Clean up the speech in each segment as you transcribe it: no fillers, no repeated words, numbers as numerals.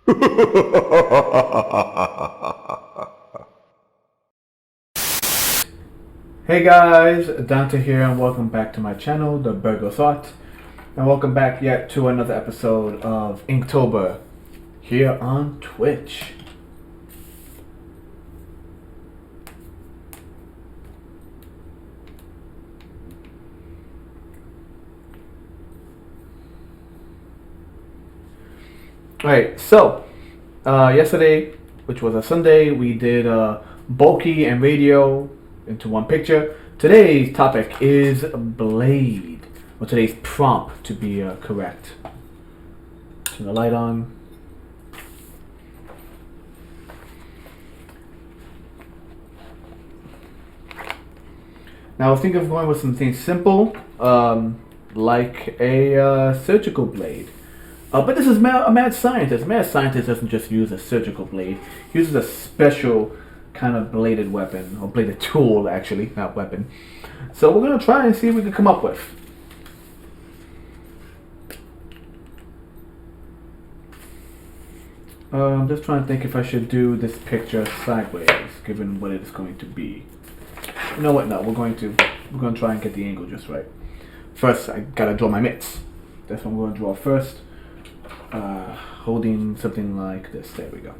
Hey guys, Dante here and welcome back to my channel, The Burger Thought. And welcome back yet to another episode of Inktober here on Twitch. Alright, so yesterday, which was a Sunday, we did bulky and radio into one picture. Today's topic is blade, or today's prompt to be correct. Turn the light on. Now I was thinking of going with something simple, like a surgical blade. But this is a mad scientist. A mad scientist doesn't just use a surgical blade. He uses a special kind of bladed weapon, or bladed tool actually, not weapon. So we're going to try and see what we can come up with. I'm just trying to think if I should do this picture sideways, given what it is going to be. You know what? No, we're going to try and get the angle just right. First, I gotta draw my mitts. That's what I'm going to draw first. Holding something like this. There we go.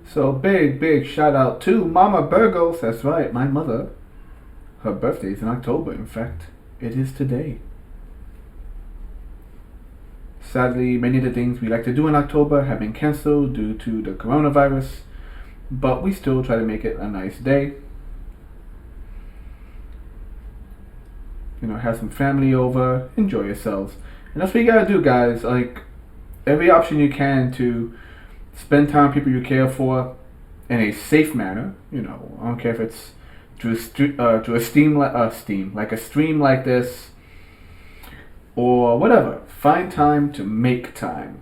So big shout out to Mama Burgos. That's right, my mother. Her birthday is in October. In fact, it is today. Sadly, many of the things we like to do in October have been canceled due to the coronavirus, but we still try to make it a nice day. You know, have some family over, enjoy yourselves. And that's what you gotta do, guys. Like, every option you can to spend time with people you care for in a safe manner. You know, I don't care if it's to a stream like this, or whatever. Find time to make time.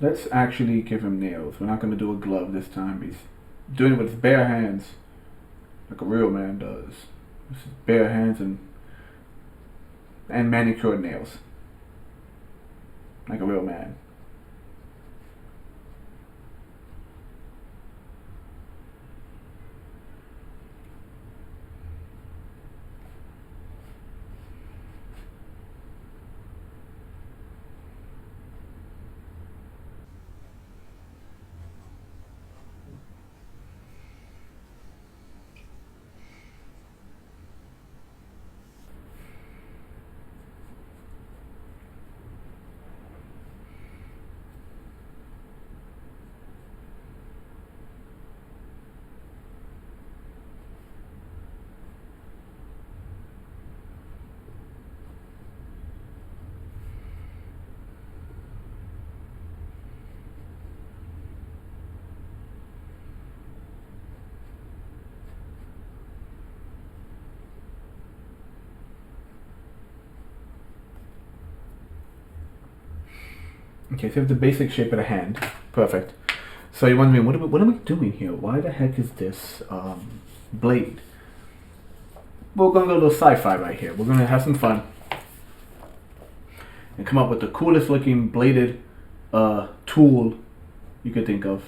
Let's actually give him nails. We're not going to do a glove this time. He's doing it with his bare hands, like a real man does. This is bare hands and manicured nails, like a real man. Okay, so we have the basic shape of the hand. Perfect. So you're wondering, what am I doing here? Why the heck is this blade? We're gonna go a little sci-fi right here. We're gonna have some fun and come up with the coolest looking bladed tool you could think of.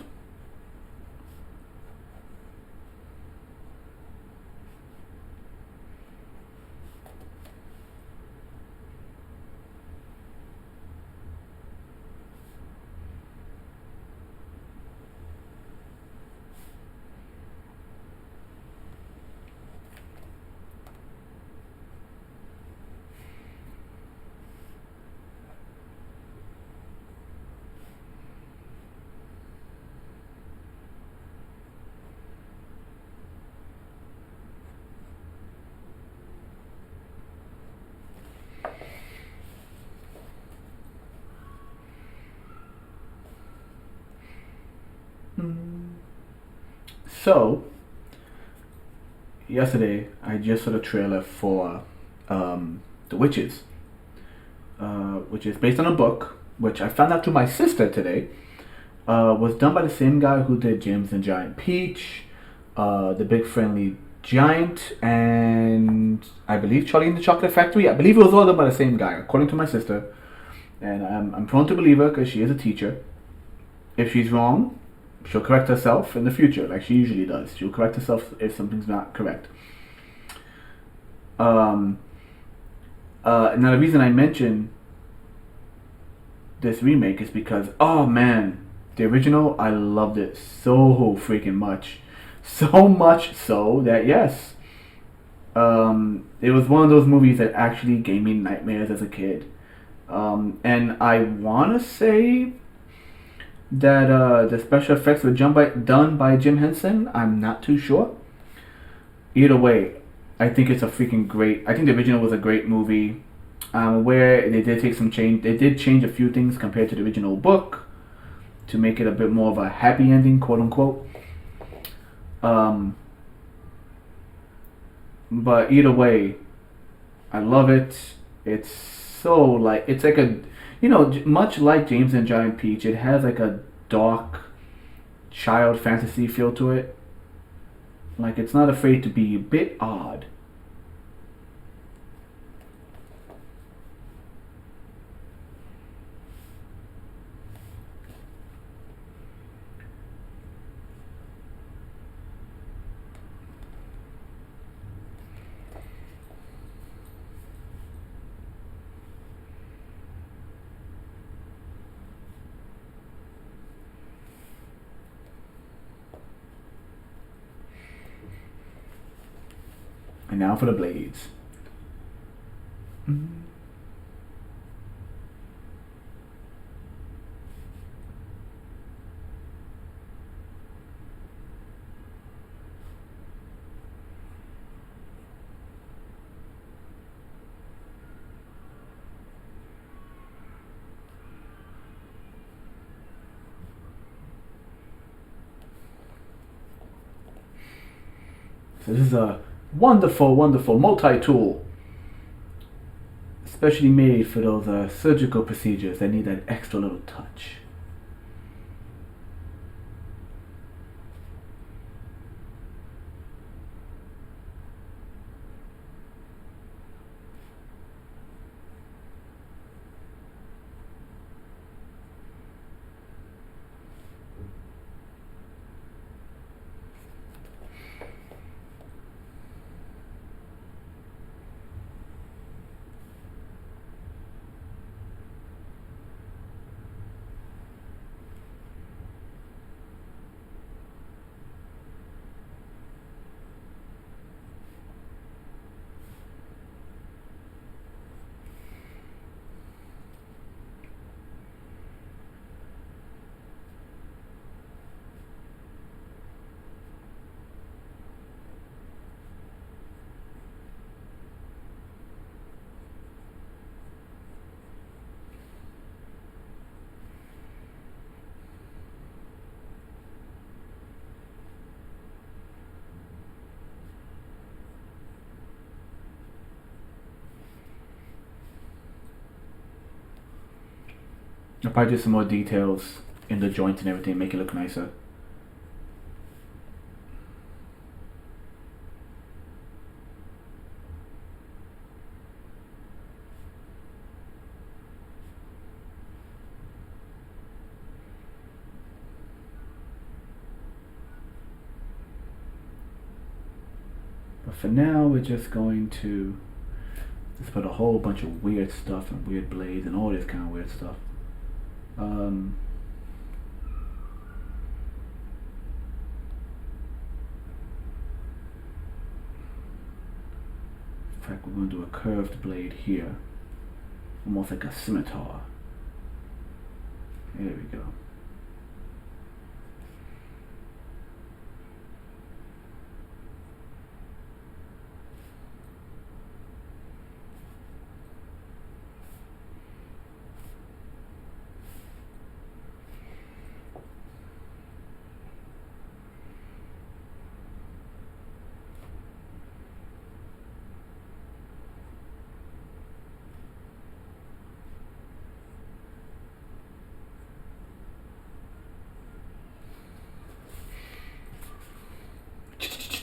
So, yesterday I just saw the trailer for The Witches, which is based on a book, which I found out through my sister today. Was done by the same guy who did James and Giant Peach, The Big Friendly Giant, and I believe Charlie and the Chocolate Factory. I believe it was all done by the same guy, according to my sister. And I'm prone to believe her because she is a teacher. If she's wrong, she'll correct herself in the future, like she usually does. She'll correct herself if something's not correct. Now the reason I mention this remake is because, oh man, the original, I loved it so freaking much. So much so that, yes, it was one of those movies that actually gave me nightmares as a kid. And I want to say that the special effects were done by Jim Henson. I'm not too sure. Either way, I think it's a freaking great. I think the original was a great movie. Where they did take some change. They did change a few things compared to the original book to make it a bit more of a happy ending, quote unquote. But either way, I love it. It's so like it's like a, much like James and Giant Peach. It has like a dark child fantasy feel to it. Like it's not afraid to be a bit odd. And now for the blades. So this is a wonderful, wonderful multi-tool, especially made for those surgical procedures that need that extra little touch. I'll probably do some more details in the joint and everything, make it look nicer. But for now, we're just going to just put a whole bunch of weird stuff and weird blades and all this kind of weird stuff. In fact, we're going to do a curved blade here, almost like a scimitar. There we go.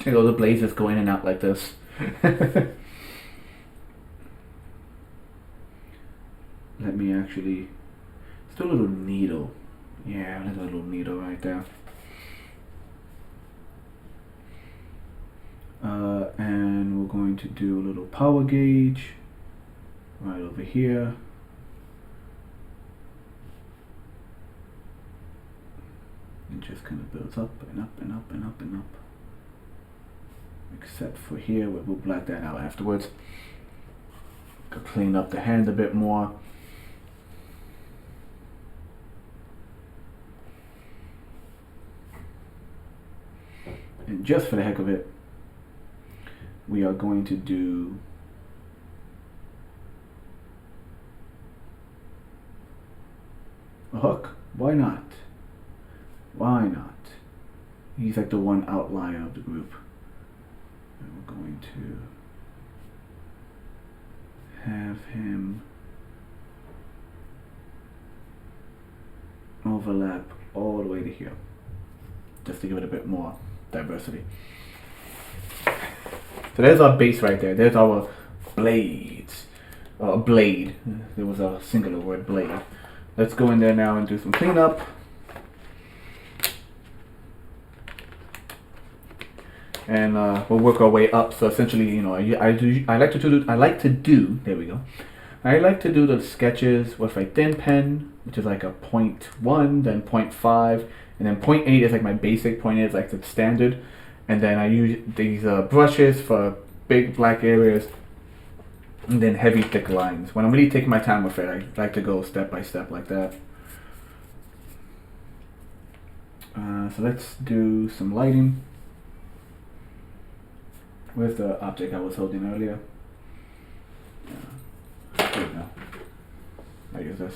You know, the blades just go in and out like this. Let me actually, let's do a little needle. Yeah, there's a little needle right there. And we're going to do a little power gauge right over here. It just kind of builds up and up and up and up and up. Except for here, we'll black that out afterwards. Could clean up the hand a bit more. And just for the heck of it, we are going to do a hook. Why not? Why not? He's like the one outlier of the group. And we're going to have him overlap all the way to here, just to give it a bit more diversity. So there's our base right there. There's our blades. Blade. There was a singular word, blade. Let's go in there now and do some cleanup. And we'll work our way up. So essentially, you know, I like to do there we go. I like to do the sketches with a thin pen, which is like a 0.1, then 0.5, and then 0.8 is like my basic. 0.8 is like the standard. And then I use these brushes for big black areas, and then heavy thick lines. When I'm really taking my time with it, I like to go step by step like that. So let's do some lighting. Where's the object I was holding earlier? There we go. I use this.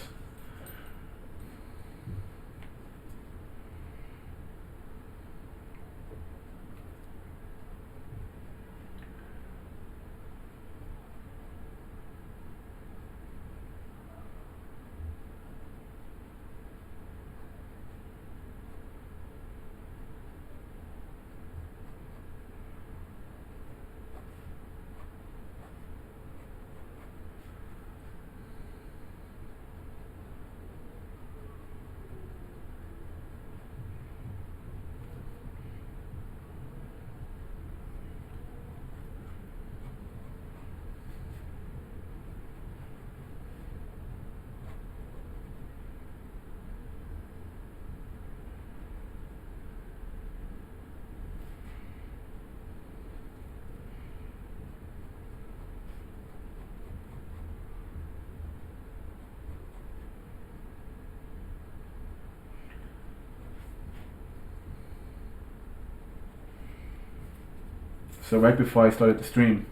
So right before I started the stream,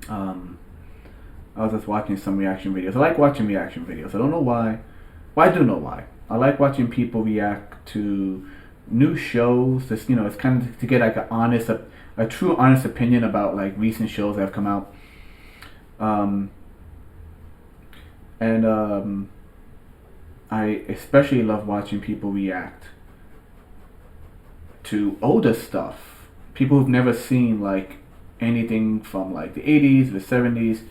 I was just watching some reaction videos. I like watching reaction videos. I don't know why. Well, I do know why. I like watching people react to new shows. This, you know, it's kind of to get like a true honest opinion about like recent shows that have come out. I especially love watching people react to older stuff. People who've never seen like anything from like the 80s, the 70s.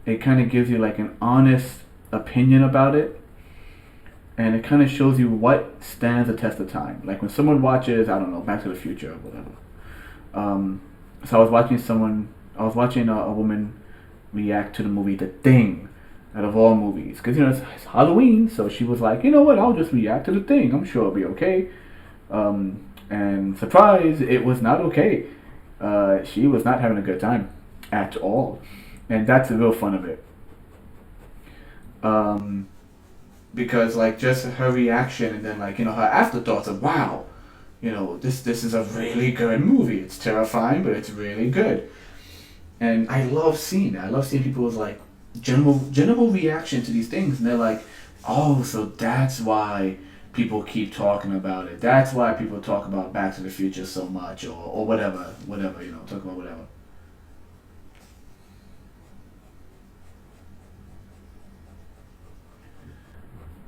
It kind of gives you like an honest opinion about it, and it kind of shows you what stands the test of time. Like when someone watches, I don't know, Back to the Future or whatever. Um, so I was watching a woman react to the movie The Thing, out of all movies, because it's Halloween. So she was like, you know what, I'll just react to The Thing. I'm sure it'll be okay. And surprise, it was not okay. She was not having a good time at all, and that's the real fun of it. Um, because like just her reaction, and then like her afterthoughts of wow, this is a really good movie. It's terrifying, but it's really good. And I love seeing that. I love seeing people's like general reaction to these things, and they're like, oh, so that's why people keep talking about it. That's why people talk about Back to the Future so much, or whatever, talk about whatever.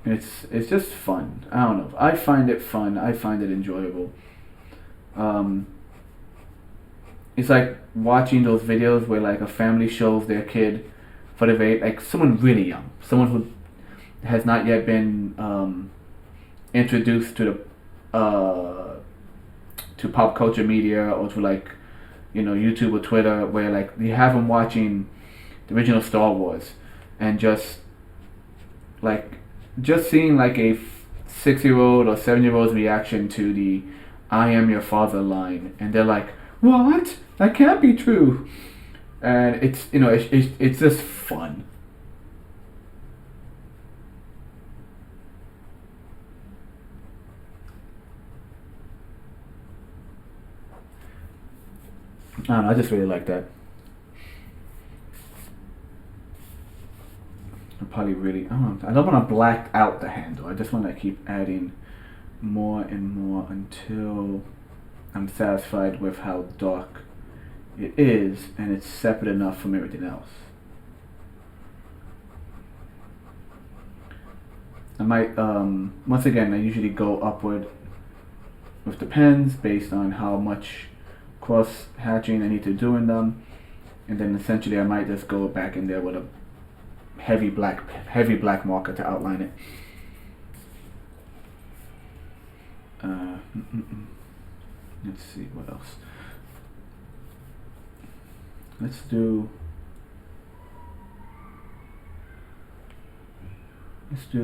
It's just fun. I don't know. I find it fun. I find it enjoyable. Um, it's like watching those videos where like a family shows their kid for the very like someone really young, someone who has not yet been introduced to pop culture media, or to like YouTube or Twitter, where like you have them watching the original Star Wars, and like just seeing like a 6-year old or 7-year old's reaction to the "I am your father" line, and they're like, "What? That can't be true." And it's just fun. I don't know. I just really like that. I probably really. I don't want to black out the handle. I just want to keep adding more and more until I'm satisfied with how dark it is, and it's separate enough from everything else. I might, once again, I usually go upward with the pens based on how much cross hatching I need to do in them, and then essentially I might just go back in there with a heavy black marker to outline it. Uh, mm, mm, mm. Let's see what else. Let's do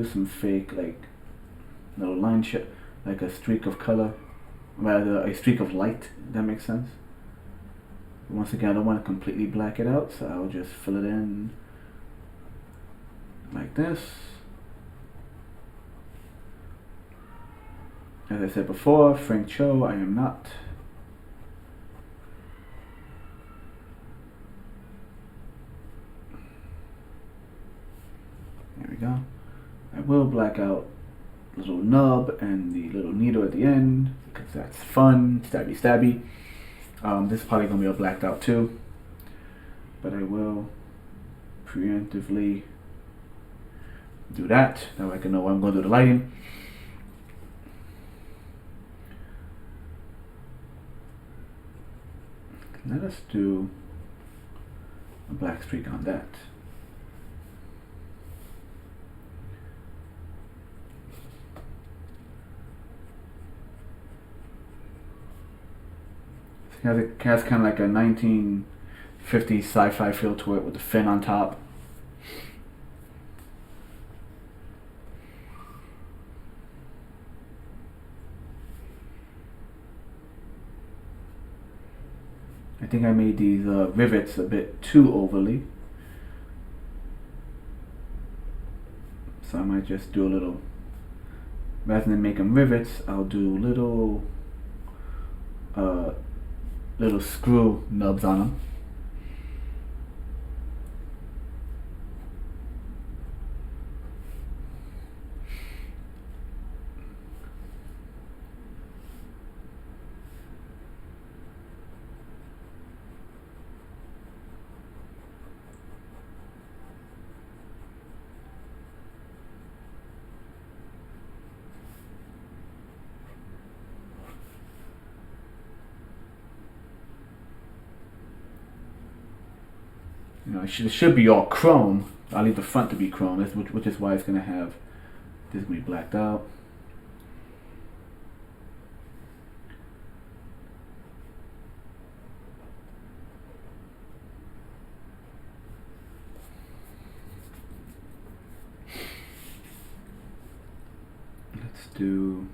some fake like little line shit, like a streak of color, rather a streak of light. If that makes sense. Once again, I don't want to completely black it out, so I'll just fill it in like this. As I said before, Frank Cho, I am not. There we go. I will black out the little nub and the little needle at the end, because that's fun, stabby stabby. This is probably going to be all blacked out too, but I will preemptively do that. Now I can know what I'm going to do the lighting. Let us do a black streak on that. It has kind of like a 1950s sci-fi feel to it with the fin on top. I think I made these rivets a bit too overly, so I might just do a little, rather than make them rivets, I'll do uh, little screw nubs on them. You know, it should be all chrome. I'll leave the front to be chrome, which is why it's gonna have this gonna be blacked out. Let's do.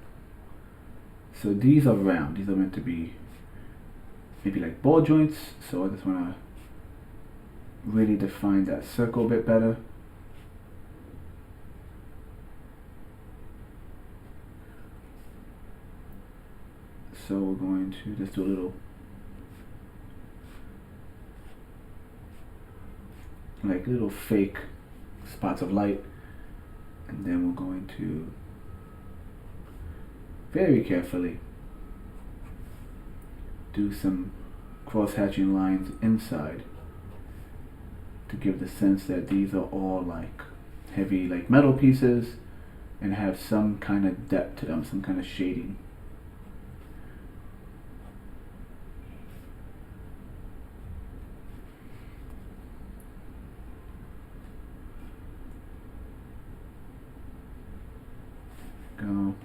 So these are round. These are meant to be maybe like ball joints. So I just wanna really define that circle a bit better. So we're going to just do a little fake spots of light, and then we're going to very carefully do some cross-hatching lines inside to give the sense that these are all like heavy like metal pieces and have some kind of depth to them, some kind of shading. Go.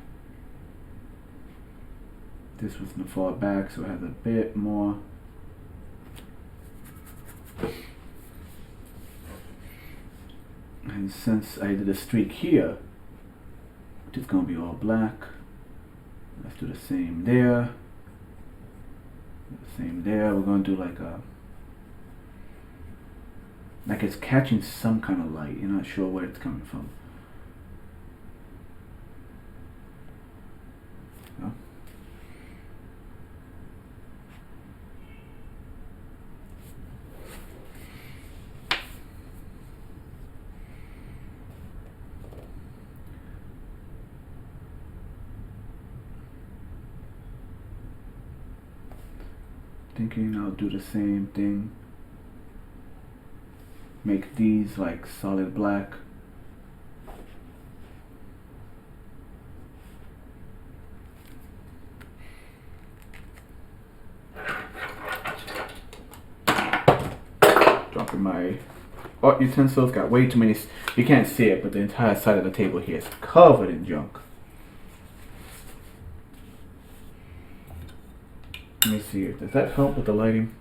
This was going to fall back, so it has a bit more. And since I did a streak here, which is going to be all black, let's do the same there. The same there. We're going to do like it's catching some kind of light. You're not sure where it's coming from. Thinking I'll do the same thing. Make these like solid black. Dropping my art utensils. Got way too many. You can't see it, but the entire side of the table here is covered in junk. Let me see. Does that help with the lighting?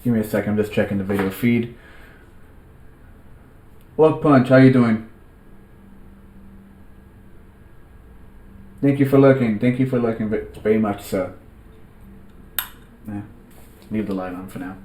Give me a second. I'm just checking the video feed. Lug Punch, how you doing? Thank you for looking. Thank you for looking very much, sir. Yeah. Leave the light on for now.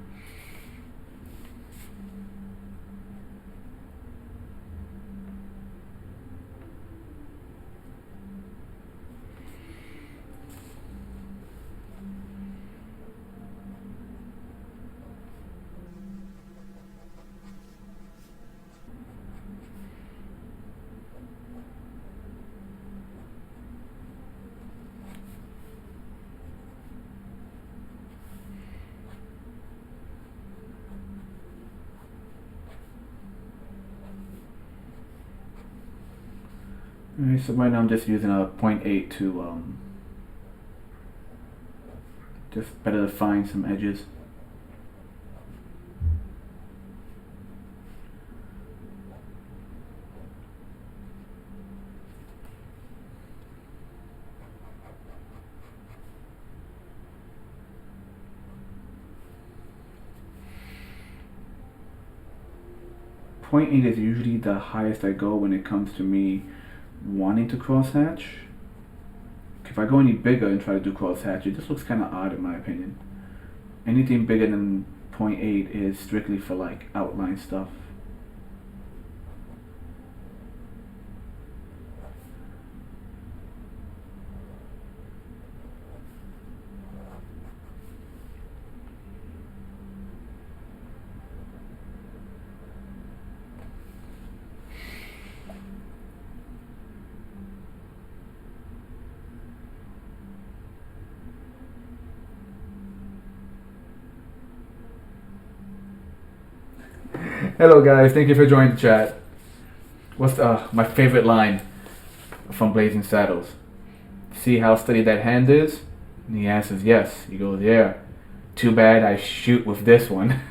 Alright, so right now I'm just using a 0.8 to just better define some edges. Point 0.8 is usually the highest I go when it comes to me wanting to crosshatch. If I go any bigger and try to do crosshatch, it just looks kind of odd in my opinion. Anything bigger than 0.8 is strictly for like outline stuff. Hello guys, thank you for joining the chat. What's my favorite line from Blazing Saddles? See how steady that hand is? And he answers yes. He goes, yeah. Too bad I shoot with this one.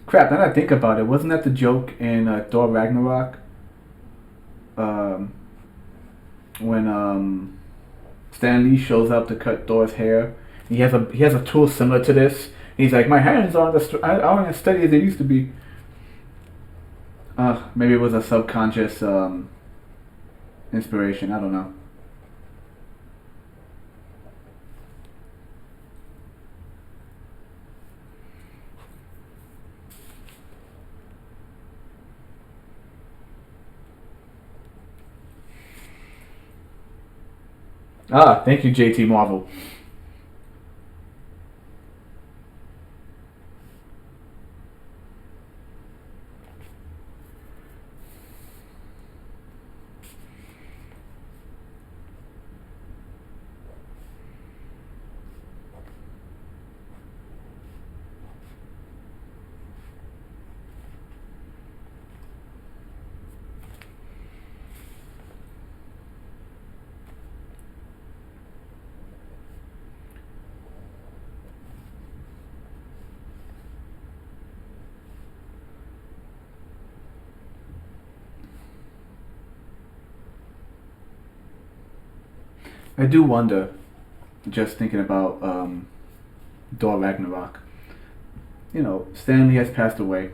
Crap, now that I think about it, wasn't that the joke in Thor Ragnarok? Um, when Stan Lee shows up to cut Thor's hair. He has a tool similar to this. He's like, my hands aren't as steady as they used to be. Maybe it was a subconscious inspiration. I don't know. Thank you, JT Marvel. I do wonder, just thinking about Thor Ragnarok. Stanley has passed away,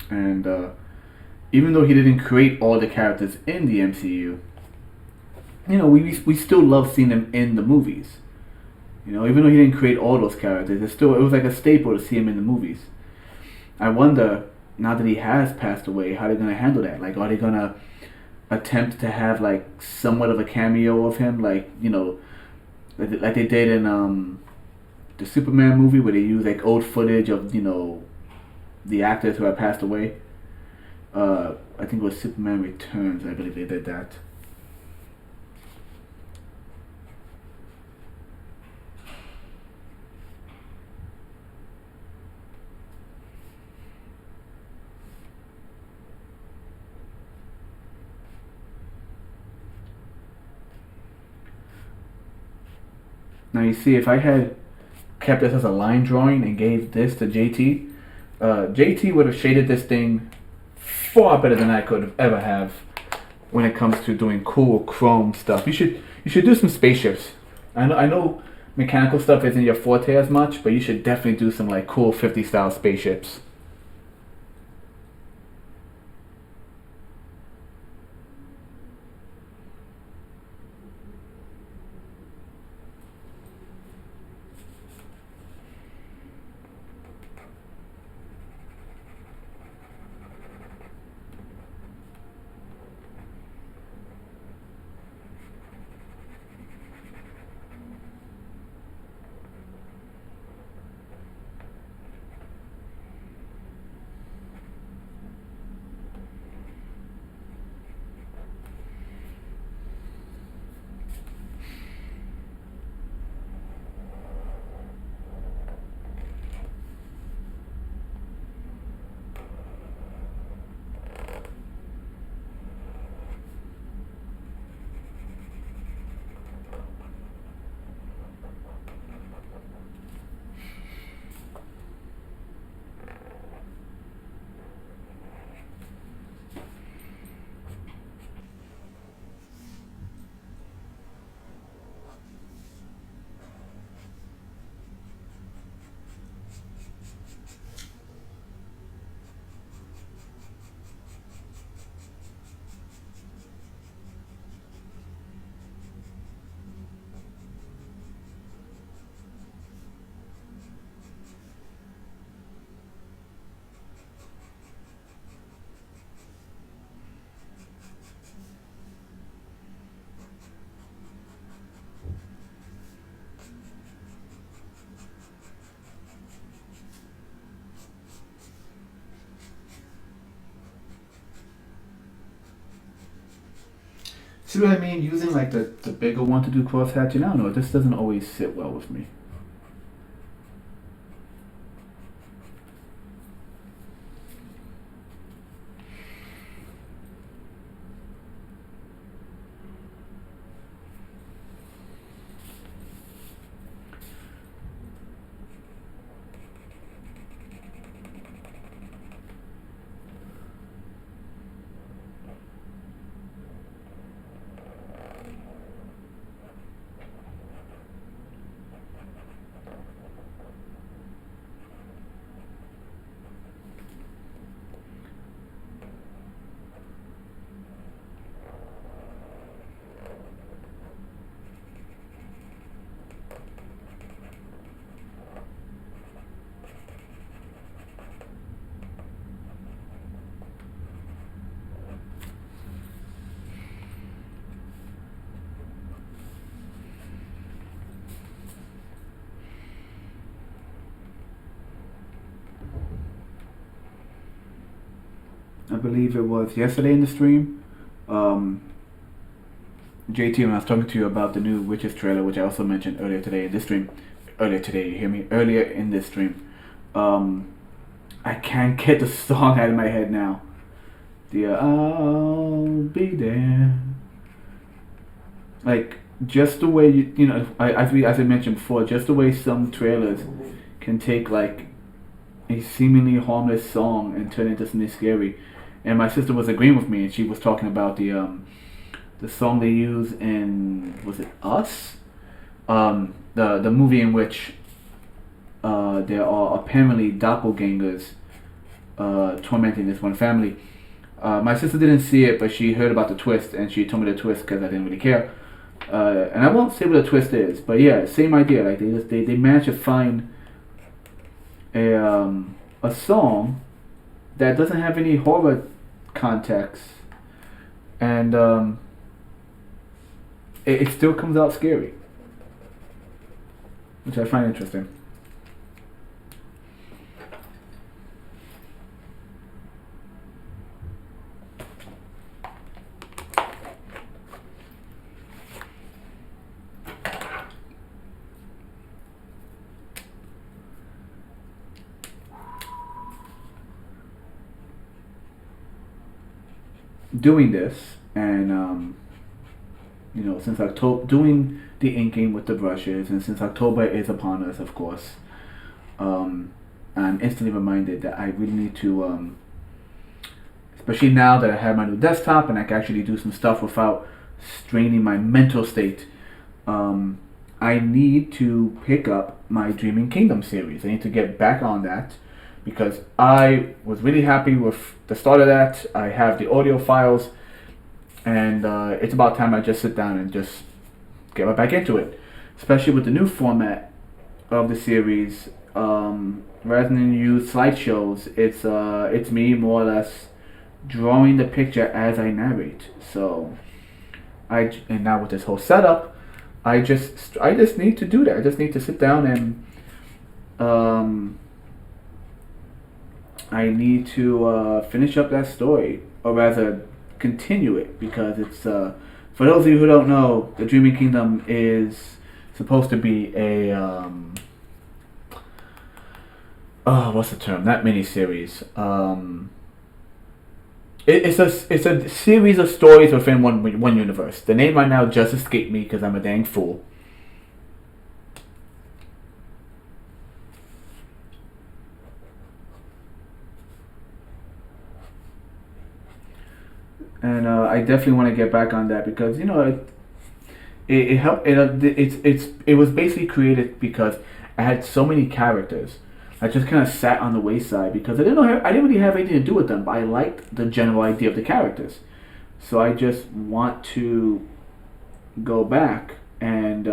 and even though he didn't create all the characters in the MCU, we still love seeing them in the movies. Even though he didn't create all those characters, it was like a staple to see him in the movies. I wonder, now that he has passed away, how they're gonna handle that. Like, are they gonna attempt to have like somewhat of a cameo of him, like like they did in the Superman movie, where they use like old footage of the actors who had passed away. I think it was Superman Returns. I believe they did that. Now you see, if I had kept this as a line drawing and gave this to JT, JT would have shaded this thing far better than I could ever have when it comes to doing cool chrome stuff. You should do some spaceships. I know mechanical stuff isn't your forte as much, but you should definitely do some like cool 50 style spaceships. See what I mean? Using like the bigger one to do cross hatching. I don't know. This doesn't always sit well with me. I believe it was yesterday in the stream. JT, when I was talking to you about the new Witches trailer, which I also mentioned earlier today in this stream. Earlier today, you hear me? Earlier in this stream. I can't get the song out of my head now. The I'll be there. Like, just the way as I mentioned before, just the way some trailers can take like a seemingly harmless song and turn it into something scary. And my sister was agreeing with me, and she was talking about the song they use in, was it Us? The movie in which there are apparently doppelgangers tormenting this one family. My sister didn't see it, but she heard about the twist, and she told me the twist because I didn't really care. And I won't say what the twist is, but yeah, same idea. Like they managed to find a song that doesn't have any horror context, and it still comes out scary, which I find interesting. Doing this, and since October, doing the inking with the brushes, and since October is upon us, of course, I'm instantly reminded that I really need to, especially now that I have my new desktop and I can actually do some stuff without straining my mental state. I need to pick up my Dreaming Kingdom series. I need to get back on that, because I was really happy with the start of that. I have the audio files, and it's about time I just sit down and just get right back into it. Especially with the new format of the series, rather than use slideshows, it's me more or less drawing the picture as I narrate. So and now with this whole setup, I just need to do that. I just need to sit down and I need to finish up that story, or rather continue it, because it's for those of you who don't know, the Dreaming Kingdom is supposed to be a what's the term? Not miniseries. It's a series of stories within one universe. The name right now just escaped me because I'm a dang fool. And I definitely want to get back on that, because it helped. It was basically created because I had so many characters. I just kind of sat on the wayside because I didn't really have anything to do with them, but I liked the general idea of the characters. So I just want to go back and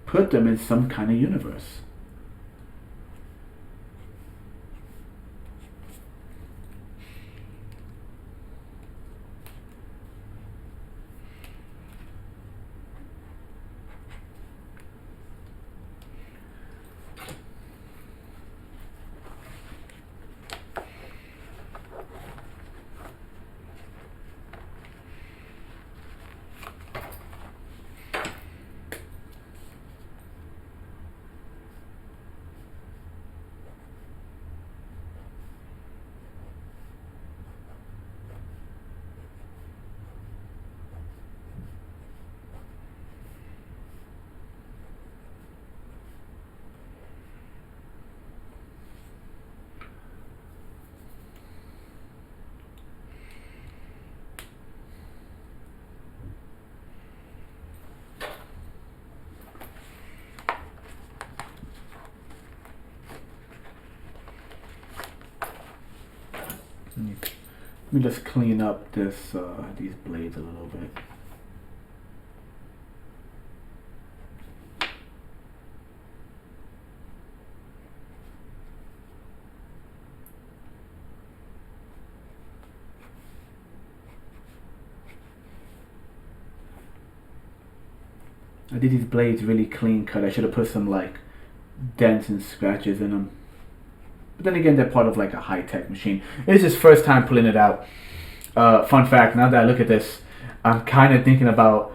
put them in some kind of universe. Let me just clean up these blades a little bit. I did these blades really clean cut. I should have put some like dents and scratches in them. But then again, they're part of like a high-tech machine. It's his first time pulling it out. Fun fact, now that I look at this, I'm kind of thinking about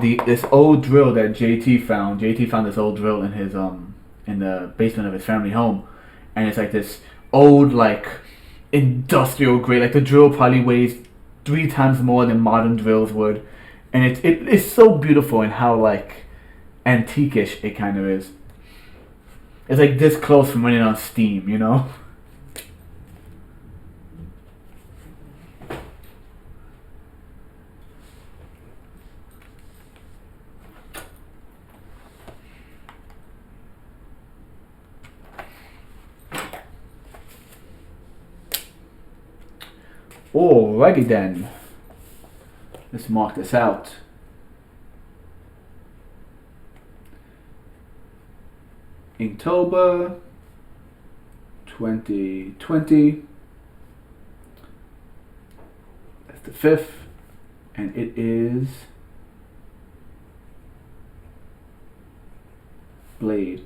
this old drill that JT found. JT found this old drill in his in the basement of his family home. And it's like this old like industrial grade. Like the drill probably weighs 3 times more than modern drills would. And it's so beautiful in how like antique-ish it kind of is. It's like this close from running on steam, you know? Alrighty then. Let's mark this out. Inktober 2020. That's the 5th. And it is Blade.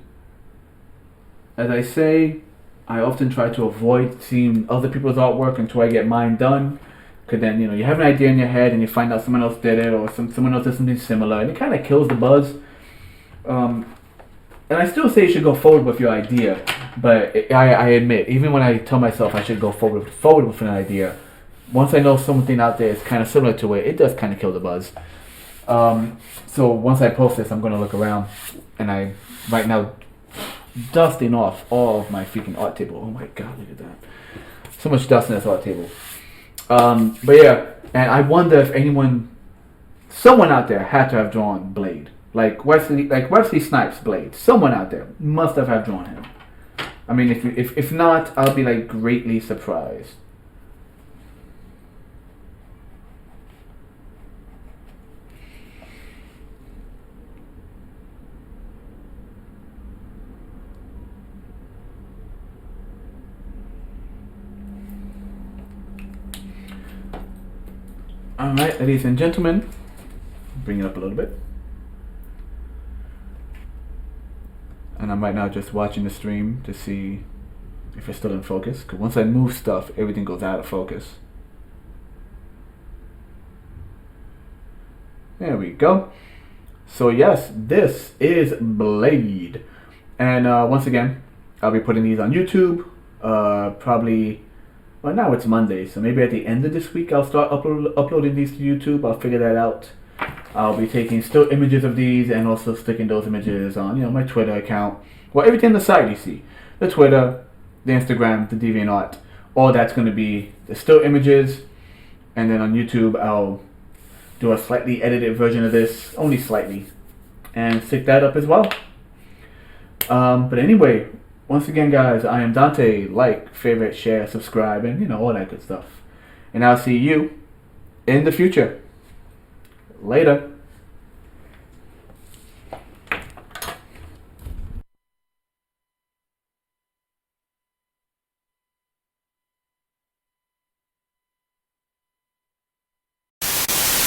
As I say, I often try to avoid seeing other people's artwork until I get mine done. Because then, you have an idea in your head and you find out someone else did it, or someone else did something similar, and it kind of kills the buzz. And I still say you should go forward with your idea, but I admit, even when I tell myself I should go forward with an idea, once I know something out there is kind of similar to it, it does kind of kill the buzz. So once I post this, I'm going to look around, and I, right now, dusting off all of my freaking art table. Oh my god, look at that. So much dust in this art table. But yeah, and I wonder if someone out there had to have drawn Blade. Like Wesley Snipes' Blade. Someone out there must have drawn him. I mean, if not, I'll be like greatly surprised. Alright, ladies and gentlemen, bring it up a little bit. And I'm right now just watching the stream to see if it's still in focus. Because once I move stuff, everything goes out of focus. There we go. So yes, this is Blade. And once again, I'll be putting these on YouTube. Probably... Well, now it's Monday, so maybe at the end of this week I'll start uploading these to YouTube. I'll figure that out. I'll be taking still images of these and also sticking those images on, my Twitter account. Well, everything on the site you see. The Twitter, the Instagram, the DeviantArt. All that's going to be the still images. And then on YouTube, I'll do a slightly edited version of this, only slightly, and stick that up as well. But anyway... Once again, guys, I am Dante. Like, favorite, share, subscribe, and, all that good stuff. And I'll see you in the future. Later.